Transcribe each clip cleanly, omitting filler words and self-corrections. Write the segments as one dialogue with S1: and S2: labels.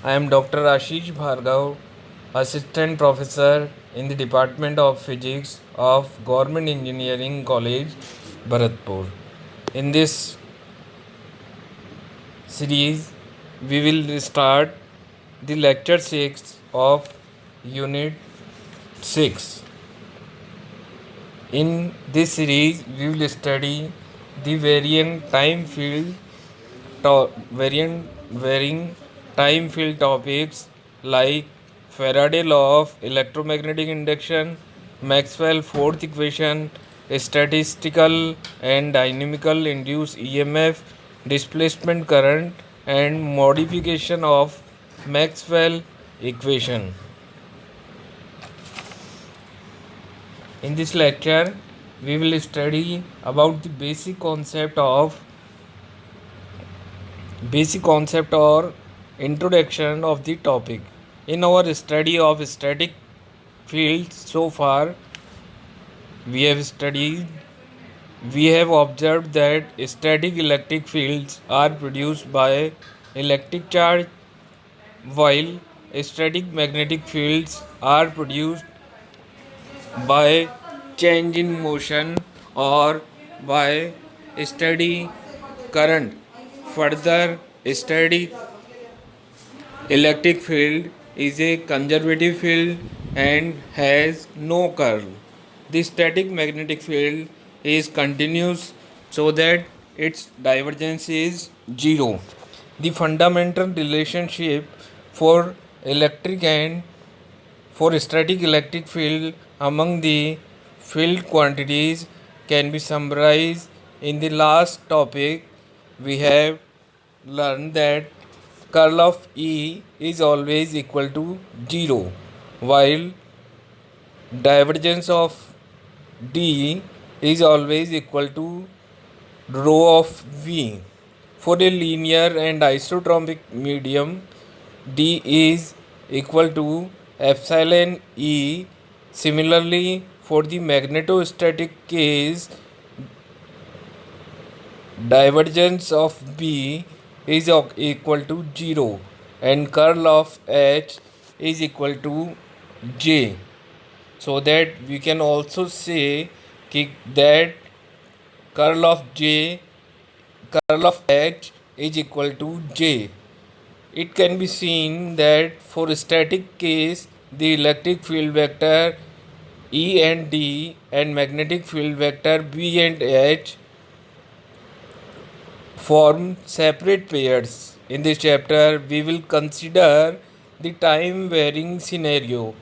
S1: I am Dr. Ashish Bhargav, Assistant Professor in the Department of Physics of Government Engineering College, Bharatpur. In this series, we will start the lecture 6 of Unit 6. In this series, we will study the varying time field topics like Faraday law of electromagnetic induction, Maxwell fourth equation, statistical and dynamical induced EMF, displacement current, and modification of Maxwell equation. In this lecture, we will study about the basic concept or introduction of the topic. In our study of static fields so far, we have studied we have observed that static electric fields are produced by electric charge, while static magnetic fields are produced by change in motion or by steady current. Further, steady electric field is a conservative field and has no curl. The static magnetic field is continuous so that its divergence is zero. The fundamental relationship for electric and for static electric field among the field quantities can be summarized in the last topic. We have learned that curl of E is always equal to 0, while divergence of D is always equal to rho of V. For a linear and isotropic medium, D is equal to epsilon E. Similarly, for the magnetostatic case, divergence of B is equal to 0 and curl of H is equal to J. So that we can also say that curl of H is equal to J. It can be seen that for static case, the electric field vector E and D and magnetic field vector B and H form separate pairs. In this chapter, we will consider the time varying scenario.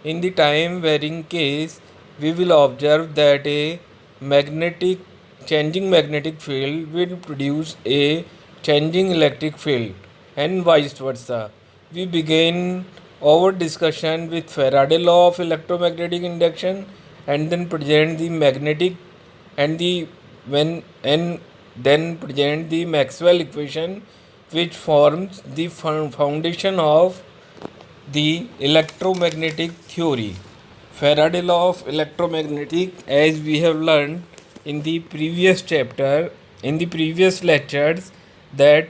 S1: In the time varying case, we will observe that a changing magnetic field will produce a changing electric field and vice versa. We begin our discussion with Faraday law of electromagnetic induction and then present the magnetic and the when and then present the Maxwell equation, which forms the foundation of the electromagnetic theory. Faraday law of electromagnetic, as we have learned in the previous chapter, in the previous lectures, that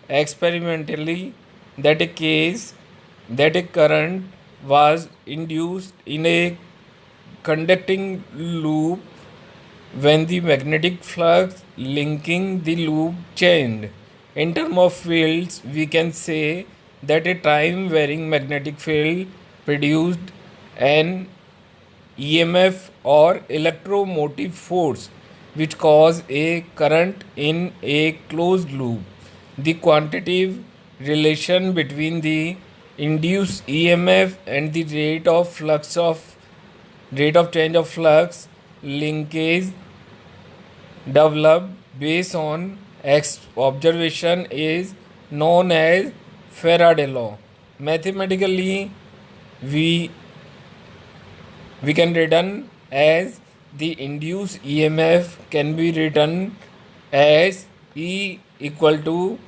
S1: experimentally that a case that a current was induced in a conducting loop when the magnetic flux linking the loop changed. In terms of fields, we can say that a time varying magnetic field produced an EMF or electromotive force which cause a current in a closed loop. The quantitative relation between the induced EMF and the rate of change of flux linkage developed based on observation is known as Faraday law. Mathematically, we can written as the induced EMF can be written as E equal to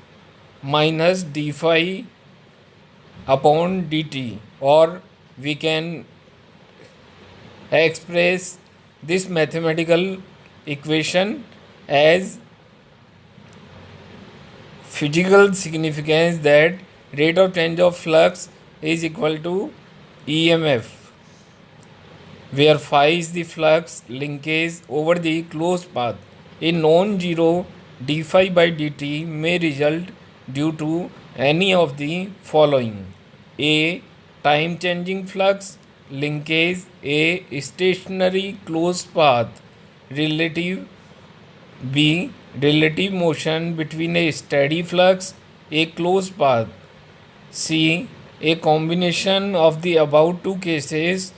S1: minus d phi upon dt, or we can express this mathematical equation as physical significance that rate of change of flux is equal to EMF, where phi is the flux linkage over the closed path. A non-zero d phi by dt may result due to any of the following: A. Time changing flux linkage, a stationary closed path relative, B. Relative motion between a steady flux, a closed path, C. A combination of the above two cases.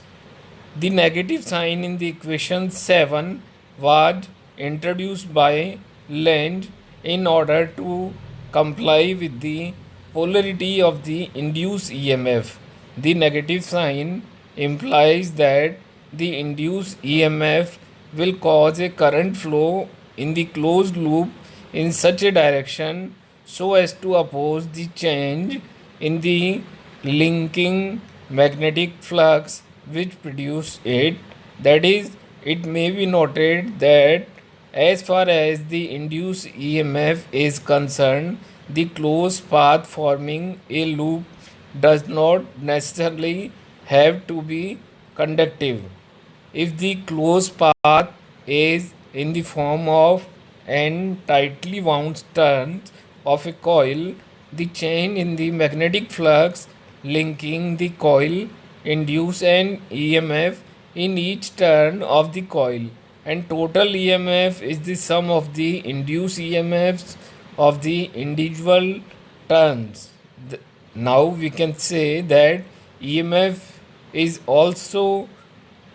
S1: The negative sign in the equation 7 was introduced by Lenge in order to comply with the polarity of the induced EMF. The negative sign implies that the induced EMF will cause a current flow in the closed loop in such a direction so as to oppose the change in the linking magnetic flux which produce it. That is, it may be noted that as far as the induced EMF is concerned, the closed path forming a loop does not necessarily have to be conductive. If the closed path is in the form of n tightly wound turns of a coil, the chain in the magnetic flux linking the coil induce an EMF in each turn of the coil, and total EMF is the sum of the induced EMFs of the individual turns. Now we can say that EMF is also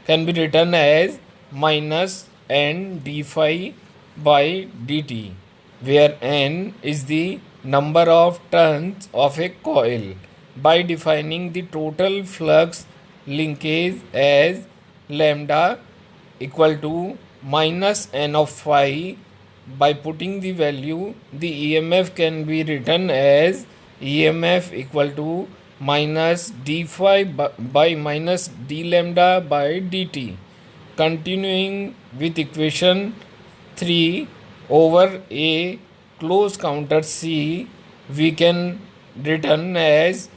S1: can be written as minus n d phi by dt, where n is the number of turns of a coil. By defining the total flux linkage as lambda equal to minus n of phi, by putting the value, the EMF can be written as EMF equal to minus d phi by minus d lambda by dt. Continuing with equation 3 over A close counter C, we can written as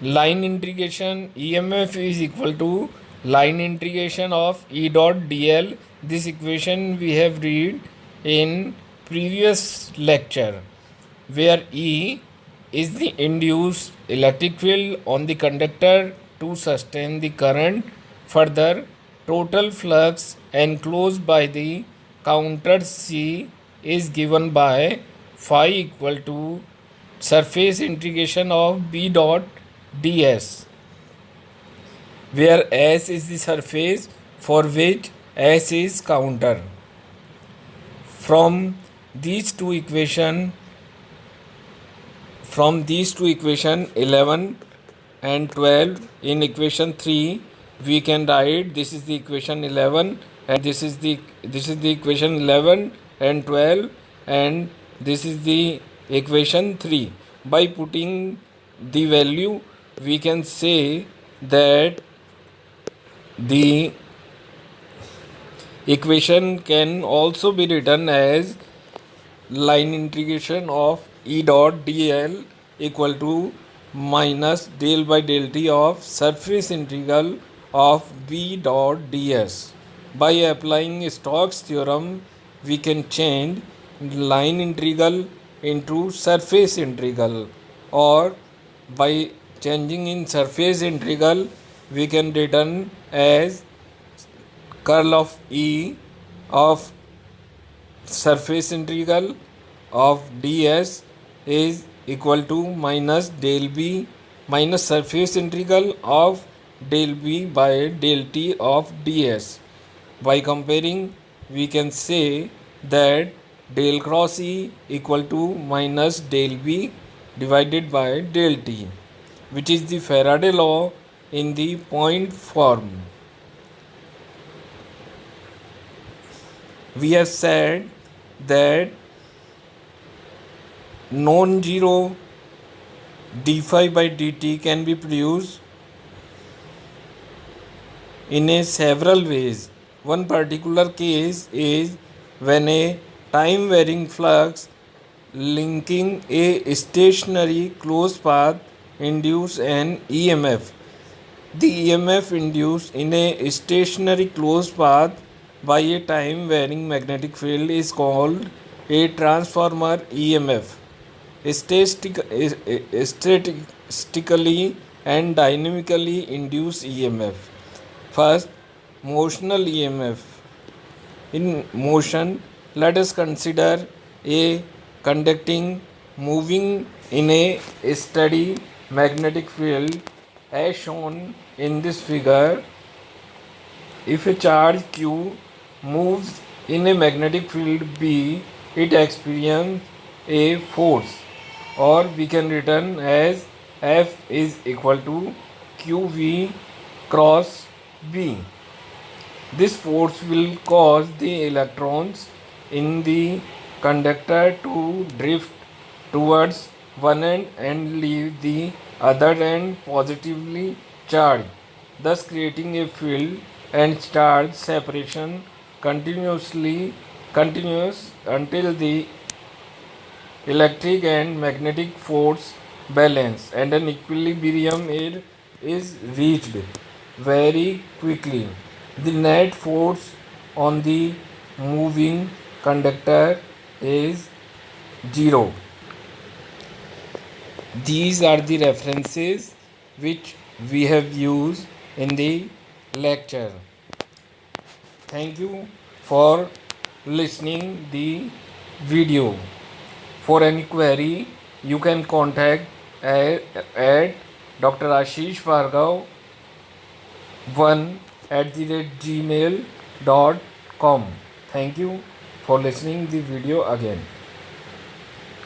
S1: line integration EMF is equal to line integration of E dot dl. This equation we have read in previous lecture, where E is the induced electric field on the conductor to sustain the current. Further, total flux enclosed by the counter C is given by phi equal to surface integration of B dot ds, where S is the surface for which S is counter. From these two equation 11 and 12, in equation 3 we can write this is the equation 11 and this is the equation 11 and 12, and this is the equation 3. By putting the value, we can say that the equation can also be written as line integration of E dot dl equal to minus del by del t of surface integral of B dot ds. By applying Stokes theorem, we can change line integral into surface integral, or by changing in surface integral, we can written as curl of E of surface integral of ds is equal to minus del b minus surface integral of del b by del t of ds. By comparing, we can say that del cross E equal to minus del b divided by del t, which is the Faraday law in the point form. We have said that non-zero d phi by dt can be produced in a several ways. One particular case is when a time varying flux linking a stationary closed path induce an EMF. The EMF induced in a stationary closed path by a time varying magnetic field is called a transformer EMF. Statistically and dynamically induced EMF. First, motional EMF. In motion, let us consider a conducting moving in a steady magnetic field as shown in this figure. If a charge Q moves in a magnetic field B, it experiences a force, or we can written as F is equal to QV cross B. This force will cause the electrons in the conductor to drift towards one end and leave the other end positively charged, thus creating a field and charge separation continuous until the electric and magnetic force balance and an equilibrium is reached very quickly. The net force on the moving conductor is 0. These are the references which we have used in the lecture. Thank you for listening the video. For any query, you can contact at Dr. Ashish Bhargav 1@gmail.com. Thank you for listening the video again.